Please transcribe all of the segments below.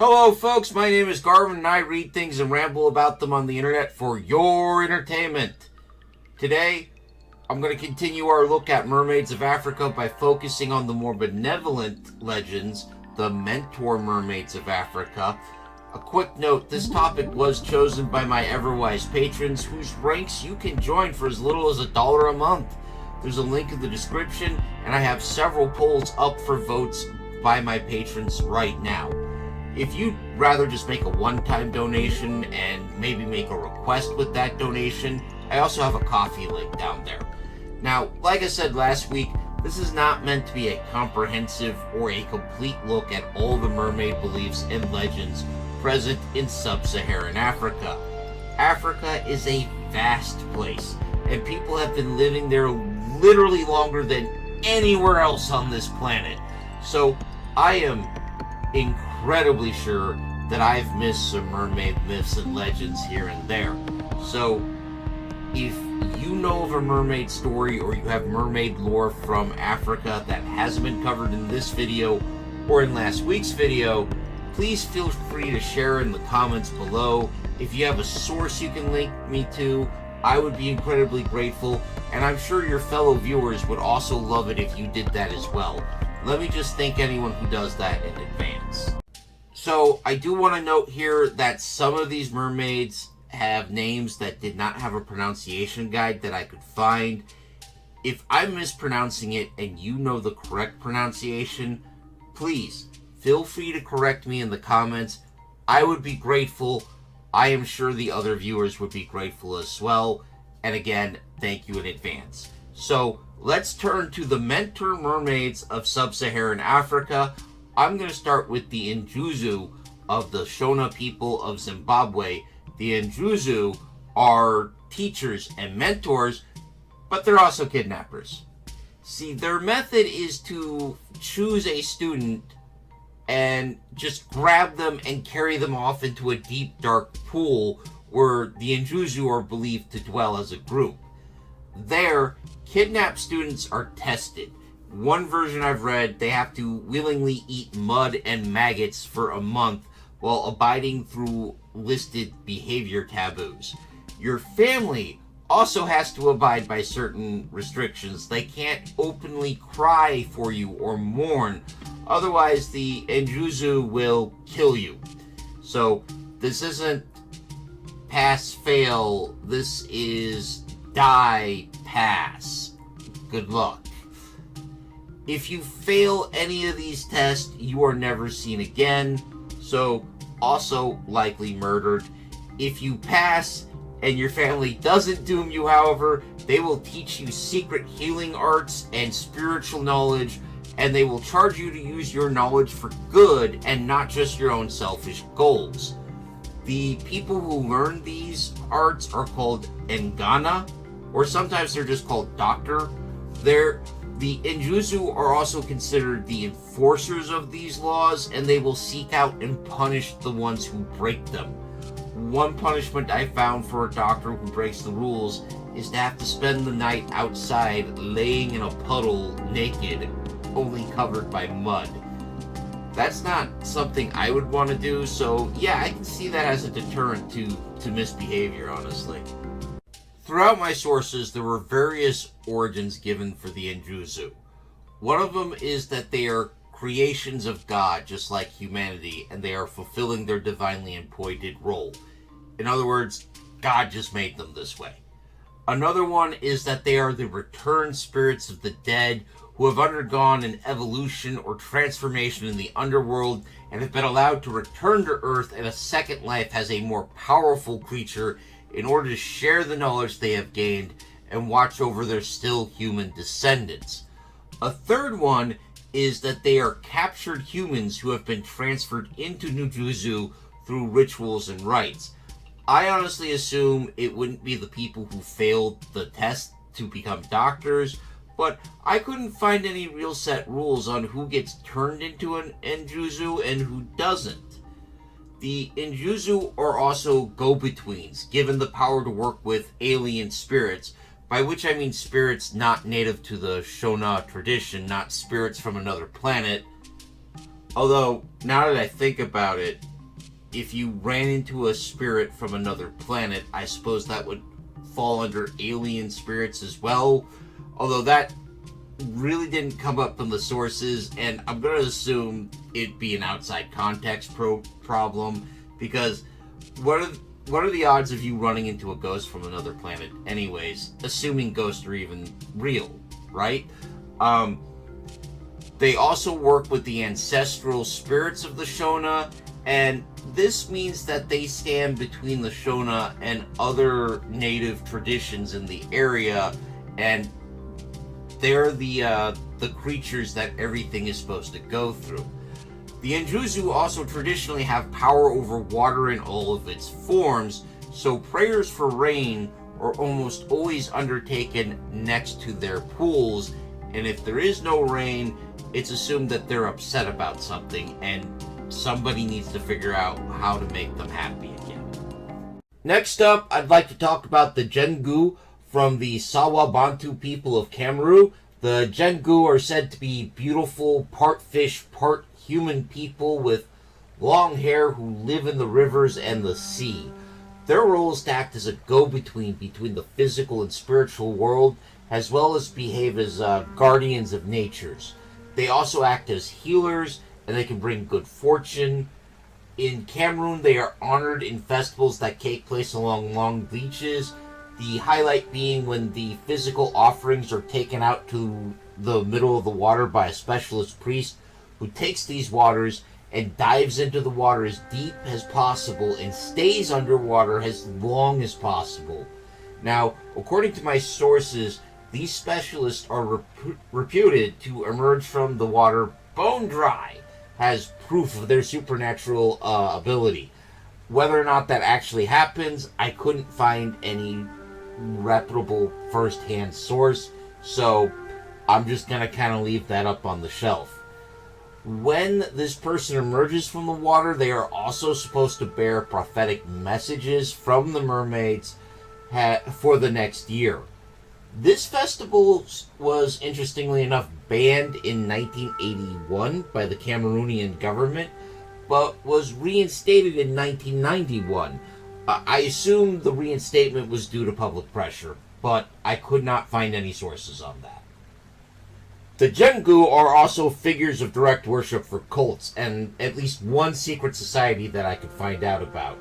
Hello folks, my name is Garvin and I read things and ramble about them on the internet for your entertainment. Today, I'm going to continue our look at mermaids of Africa by focusing on the more benevolent legends, the mentor mermaids of Africa. A quick note, this topic was chosen by my ever-wise patrons, whose ranks you can join for as little as $1 a month. There's a link in the description, and I have several polls up for votes by my patrons right now. If you'd rather just make a one-time donation and maybe make a request with that donation, I also have a coffee link down there. Now, like I said last week, this is not meant to be a comprehensive or a complete look at all the mermaid beliefs and legends present in sub-Saharan Africa. Africa is a vast place, and people have been living there literally longer than anywhere else on this planet. So, I am incredibly sure that I've missed some mermaid myths and legends here and there. So, if you know of a mermaid story or you have mermaid lore from Africa that hasn't been covered in this video or in last week's video, please feel free to share in the comments below. If you have a source you can link me to, I would be incredibly grateful, and I'm sure your fellow viewers would also love it if you did that as well. Let me just thank anyone who does that in advance. So, I do want to note here that some of these mermaids have names that did not have a pronunciation guide that I could find. If I'm mispronouncing it and you know the correct pronunciation, please feel free to correct me in the comments. I would be grateful. I am sure the other viewers would be grateful as well. And again, thank you in advance. So, let's turn to the mentor mermaids of sub-Saharan Africa. I'm going to start with the Njuzu of the Shona people of Zimbabwe. The Njuzu are teachers and mentors, but they're also kidnappers. See, their method is to choose a student and just grab them and carry them off into a deep, dark pool where the Njuzu are believed to dwell as a group. There, kidnapped students are tested. One version I've read, they have to willingly eat mud and maggots for a month while abiding through listed behavior taboos. Your family also has to abide by certain restrictions. They can't openly cry for you or mourn. Otherwise, the Njuzu will kill you. So, this isn't pass-fail. This is die, pass. Good luck. If you fail any of these tests, you are never seen again, so also likely murdered. If you pass and your family doesn't doom you, however, they will teach you secret healing arts and spiritual knowledge, and they will charge you to use your knowledge for good and not just your own selfish goals. The people who learn these arts are called Ngana, or sometimes they're just called doctor. The Njuzu are also considered the enforcers of these laws, and they will seek out and punish the ones who break them. One punishment I found for a doctor who breaks the rules is to have to spend the night outside laying in a puddle naked, only covered by mud. That's not something I would want to do, so yeah, I can see that as a deterrent to misbehavior, honestly. Throughout my sources, there were various origins given for the Njuzu. One of them is that they are creations of God, just like humanity, and they are fulfilling their divinely appointed role. In other words, God just made them this way. Another one is that they are the returned spirits of the dead who have undergone an evolution or transformation in the underworld and have been allowed to return to Earth in a second life as a more powerful creature in order to share the knowledge they have gained and watch over their still human descendants. A third one is that they are captured humans who have been transferred into Njuzu through rituals and rites. I honestly assume it wouldn't be the people who failed the test to become doctors, but I couldn't find any real set rules on who gets turned into an Njuzu and who doesn't. The Njuzu are also go-betweens, given the power to work with alien spirits, by which I mean spirits not native to the Shona tradition, not spirits from another planet, Although, now that I think about it, if you ran into a spirit from another planet, I suppose that would fall under alien spirits as well. Although that really didn't come up in the sources, and I'm going to assume it'd be an outside context problem, because what are the odds of you running into a ghost from another planet anyways, assuming ghosts are even real, right? They also work with the ancestral spirits of the Shona, and this means that they stand between the Shona and other native traditions in the area, and they're the creatures that everything is supposed to go through. The Anjuzu also traditionally have power over water in all of its forms, so prayers for rain are almost always undertaken next to their pools, and if there is no rain, it's assumed that they're upset about something, and somebody needs to figure out how to make them happy again. Next up, I'd like to talk about the Jengu from the Sawa Bantu people of Cameroon. The Jengu are said to be beautiful, part fish, part human people with long hair who live in the rivers and the sea. Their role is to act as a go-between between the physical and spiritual world, as well as behave as guardians of natures. They also act as healers, and they can bring good fortune. In Cameroon, they are honored in festivals that take place along long beaches, the highlight being when the physical offerings are taken out to the middle of the water by a specialist priest who takes these waters and dives into the water as deep as possible and stays underwater as long as possible. Now, according to my sources, these specialists are reputed to emerge from the water bone dry as proof of their supernatural ability. Whether or not that actually happens, I couldn't find any reputable first-hand source, so I'm just going to kind of leave that up on the shelf. When this person emerges from the water, they are also supposed to bear prophetic messages from the mermaids for the next year. This festival was, interestingly enough, banned in 1981 by the Cameroonian government, but was reinstated in 1991. I assume the reinstatement was due to public pressure, but I could not find any sources on that. The Jengu are also figures of direct worship for cults, and at least one secret society that I could find out about.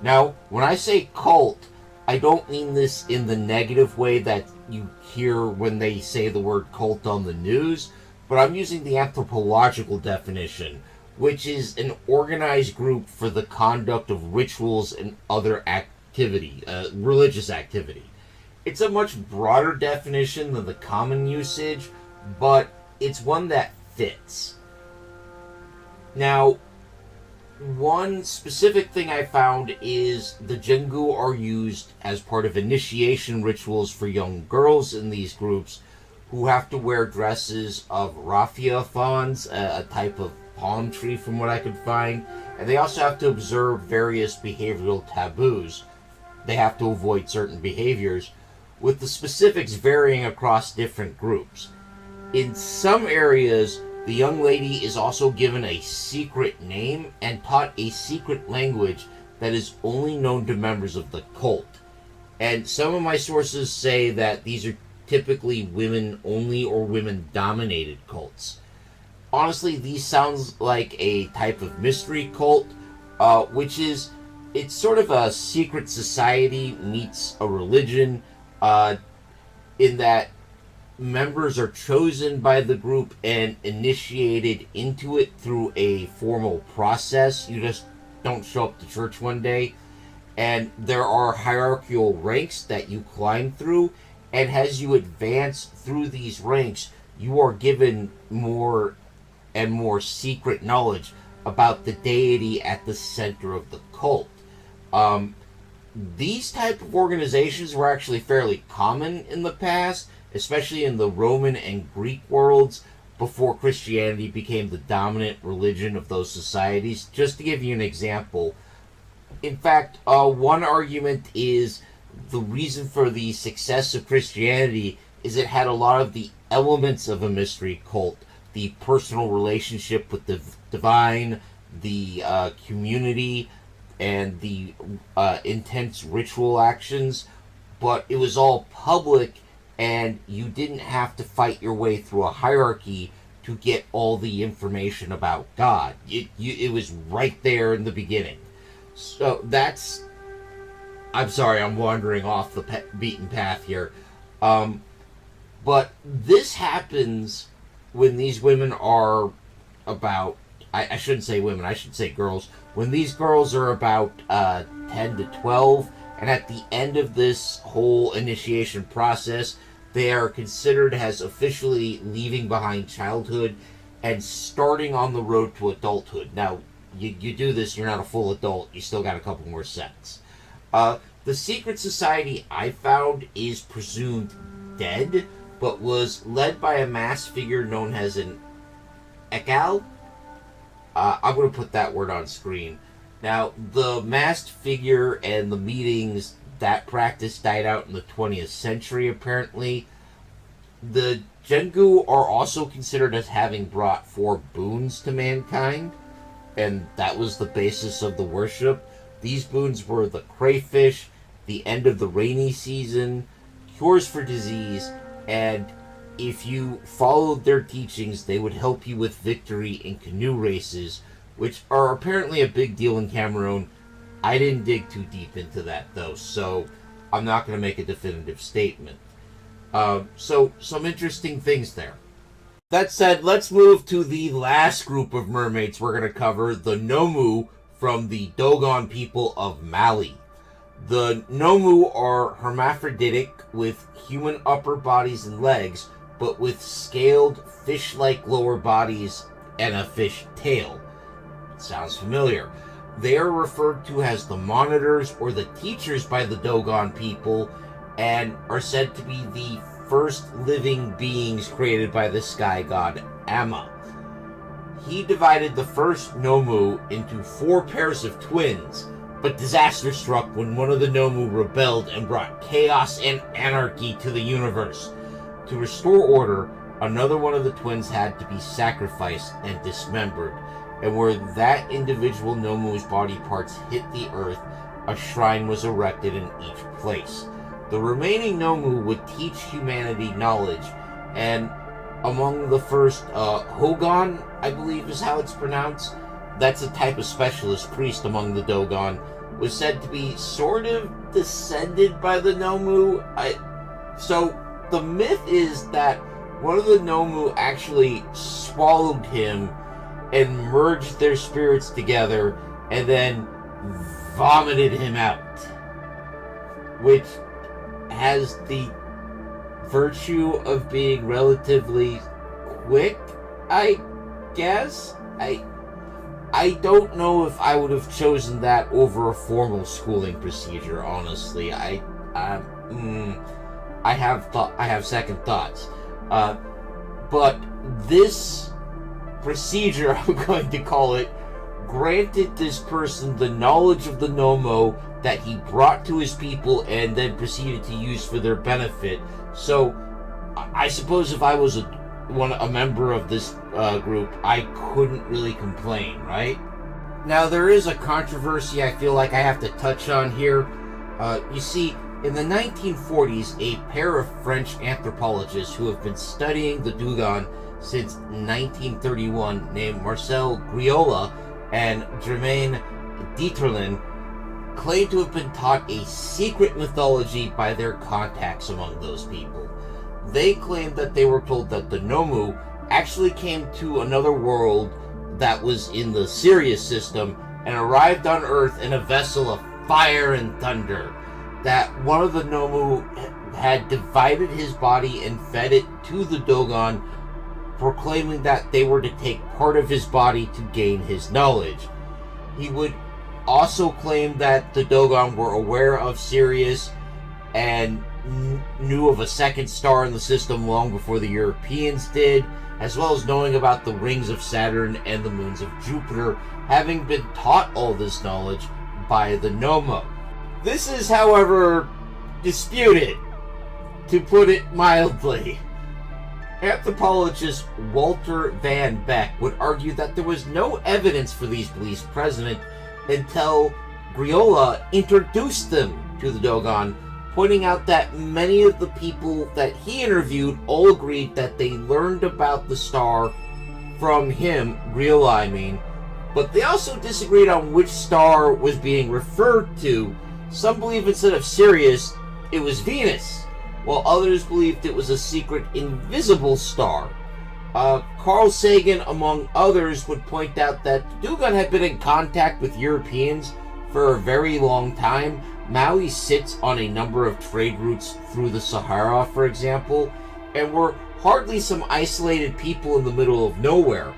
Now, when I say cult, I don't mean this in the negative way that you hear when they say the word cult on the news, but I'm using the anthropological definition, which is an organized group for the conduct of rituals and other activity, religious activity. It's a much broader definition than the common usage, but it's one that fits. Now, one specific thing I found is the Jengu are used as part of initiation rituals for young girls in these groups who have to wear dresses of raffia fawns, a type of palm tree from what I could find, and they also have to observe various behavioral taboos. They have to avoid certain behaviors, with the specifics varying across different groups. In some areas, the young lady is also given a secret name and taught a secret language that is only known to members of the cult. And some of my sources say that these are typically women-only or women-dominated cults. Honestly, these sounds like a type of mystery cult, it's sort of a secret society meets a religion, in that members are chosen by the group and initiated into it through a formal process. You just don't show up to church one day. And there are hierarchical ranks that you climb through, and as you advance through these ranks, you are given more and more secret knowledge about the deity at the center of the cult. These type of organizations were actually fairly common in the past, especially in the Roman and Greek worlds, before Christianity became the dominant religion of those societies. Just to give you an example, in fact, one argument is the reason for the success of Christianity is it had a lot of the elements of a mystery cult. the personal relationship with the divine, the community, and the intense ritual actions, but it was all public, and you didn't have to fight your way through a hierarchy to get all the information about God. It was right there in the beginning. So that's... I'm sorry, I'm wandering off the beaten path here. But this happens when these women are about... I shouldn't say women, I should say girls. When these girls are about 10 to 12, and at the end of this whole initiation process, they are considered as officially leaving behind childhood and starting on the road to adulthood. Now, you do this, you're not a full adult, you still got a couple more sets. The secret society, I found, is presumed dead, but was led by a masked figure known as an Ekal. I'm going to put that word on screen. Now, the masked figure and the meetings, that practice died out in the 20th century, apparently. The Jengu are also considered as having brought 4 boons to mankind, and that was the basis of the worship. These boons were the crayfish, the end of the rainy season, cures for disease, and if you followed their teachings, they would help you with victory in canoe races, which are apparently a big deal in Cameroon. I didn't dig too deep into that, though, so I'm not going to make a definitive statement. So, some interesting things there. That said, let's move to the last group of mermaids we're going to cover, the Nomu from the Dogon people of Mali. The Nomu are hermaphroditic with human upper bodies and legs, but with scaled fish-like lower bodies and a fish tail. Sounds familiar. They are referred to as the monitors or the teachers by the Dogon people, and are said to be the first living beings created by the sky god Amma. He divided the first Nomu into 4 pairs of twins, but disaster struck when one of the Nomu rebelled and brought chaos and anarchy to the universe. To restore order, another one of the twins had to be sacrificed and dismembered, and where that individual Nomu's body parts hit the earth, a shrine was erected in each place. The remaining Nomu would teach humanity knowledge, and among the first, Hogan, I believe is how it's pronounced, that's a type of specialist priest among the Dogon, was said to be sort of descended by the Nomu. So the myth is that one of the Nomu actually swallowed him and merged their spirits together and then vomited him out, which has the virtue of being relatively quick, I guess. I don't know if I would have chosen that over a formal schooling procedure, honestly. I have second thoughts. But this procedure, I'm going to call it, granted this person the knowledge of the Nomo that he brought to his people and then proceeded to use for their benefit. So, I suppose if I was a member of this group, I couldn't really complain, right? Now, there is a controversy I feel like I have to touch on here. You see, in the 1940s, a pair of French anthropologists who have been studying the Dogon since 1931, named Marcel Griola and Germaine Dieterlin, claim to have been taught a secret mythology by their contacts among those people. They claim that they were told that the Nomu actually came to another world that was in the Sirius system and arrived on Earth in a vessel of fire and thunder. That one of the Nomu had divided his body and fed it to the Dogon, proclaiming that they were to take part of his body to gain his knowledge. He would also claim that the Dogon were aware of Sirius and knew of a second star in the system long before the Europeans did, as well as knowing about the rings of Saturn and the moons of Jupiter, having been taught all this knowledge by the Nomo. This is, however, disputed, to put it mildly. Anthropologist Walter Van Beck would argue that there was no evidence for these beliefs present until Griola introduced them to the Dogon, pointing out that many of the people that he interviewed all agreed that they learned about the star from him, Griola I mean, but they also disagreed on which star was being referred to. Some believe instead of Sirius, it was Venus, while others believed it was a secret invisible star. Carl Sagan, among others, would point out that the Dogon had been in contact with Europeans for a very long time. Maui sits on a number of trade routes through the Sahara, for example, and were hardly some isolated people in the middle of nowhere.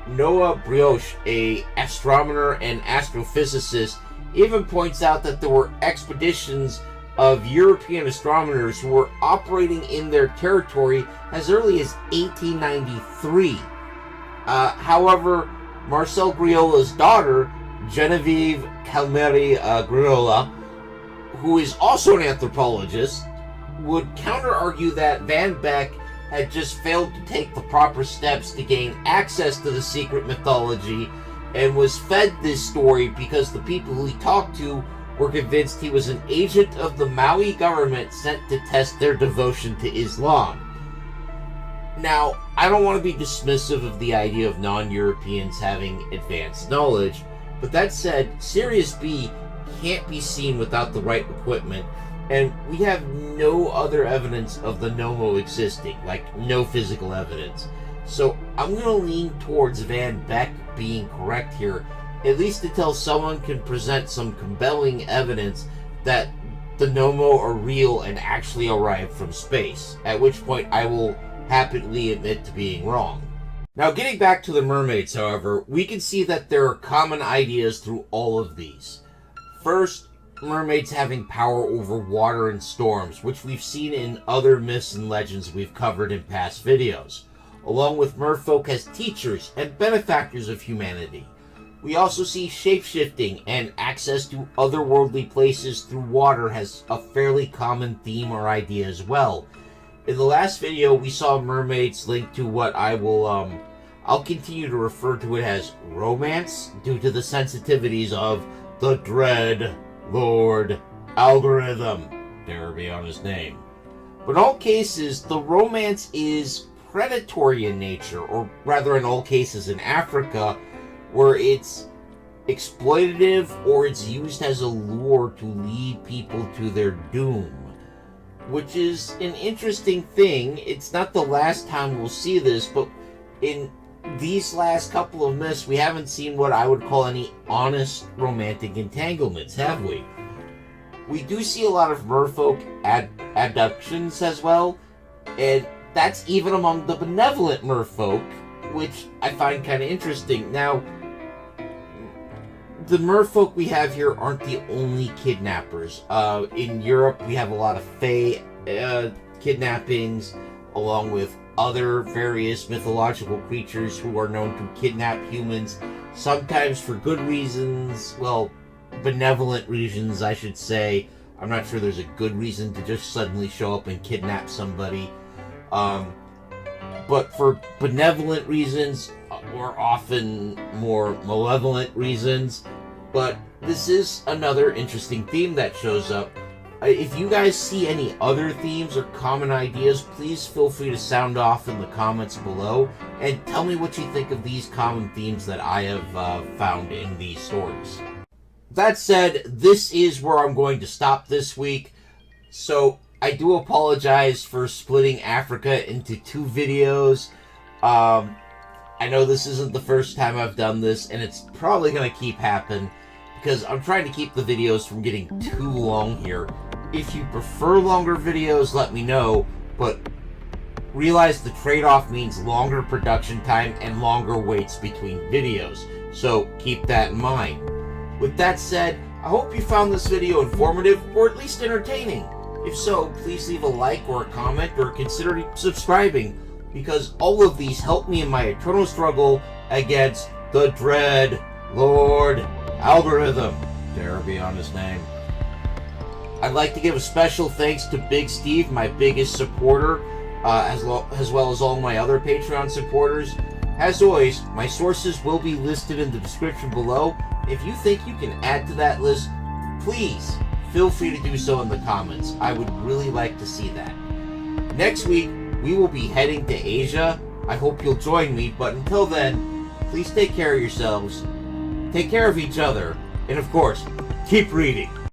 Noah Brioche, an astronomer and astrophysicist, even points out that there were expeditions of European astronomers who were operating in their territory as early as 1893. However, Marcel Griola's daughter, Genevieve Calmeri Griola, who is also an anthropologist, would counter-argue that Van Beck had just failed to take the proper steps to gain access to the secret mythology and was fed this story because the people who he talked to were convinced he was an agent of the Maui government sent to test their devotion to Islam. Now, I don't want to be dismissive of the idea of non-Europeans having advanced knowledge, but that said, Sirius B can't be seen without the right equipment, and we have no other evidence of the Nomo existing, like no physical evidence. So I'm going to lean towards Van Beck being correct here, at least until someone can present some compelling evidence that the Nomo are real and actually arrived from space, at which point I will happily admit to being wrong. Now, getting back to the mermaids, however, we can see that there are common ideas through all of these. First, mermaids having power over water and storms, which we've seen in other myths and legends we've covered in past videos, along with merfolk as teachers and benefactors of humanity. We also see shape-shifting and access to otherworldly places through water has a fairly common theme or idea as well. In the last video, we saw mermaids linked to what I'll continue to refer to it as romance, due to the sensitivities of the dread Lord Algorithm, dare be on his name. But in all cases, the romance is predatory in nature, or rather in all cases in Africa, where it's exploitative or it's used as a lure to lead people to their doom. Which is an interesting thing. It's not the last time we'll see this, but in these last couple of myths, we haven't seen what I would call any honest romantic entanglements, have we? We do see a lot of merfolk abductions as well, and that's even among the benevolent merfolk, which I find kind of interesting. Now, the merfolk we have here aren't the only kidnappers. In Europe, we have a lot of fae kidnappings, along with other various mythological creatures who are known to kidnap humans, sometimes for good reasons, well, benevolent reasons, I should say. I'm not sure there's a good reason to just suddenly show up and kidnap somebody. But for benevolent reasons, or often more malevolent reasons. But this is another interesting theme that shows up. If you guys see any other themes or common ideas, please feel free to sound off in the comments below and tell me what you think of these common themes that I have found in these stories. That said, this is where I'm going to stop this week. So I do apologize for splitting Africa into two videos. I know this isn't the first time I've done this, and it's probably going to keep happening because I'm trying to keep the videos from getting too long here. If you prefer longer videos, let me know, but realize the trade-off means longer production time and longer waits between videos, so keep that in mind. With that said, I hope you found this video informative, or at least entertaining. If so, please leave a like or a comment, or consider subscribing, because all of these help me in my eternal struggle against the dread Lord Algorithm, dare be on his name. I'd like to give a special thanks to Big Steve, my biggest supporter. as well as all my other Patreon supporters. As always, my sources will be listed in the description below. If you think you can add to that list, please feel free to do so in the comments. I would really like to see that. Next week, we will be heading to Asia. I hope you'll join me, but until then, please take care of yourselves, take care of each other, and of course, keep reading.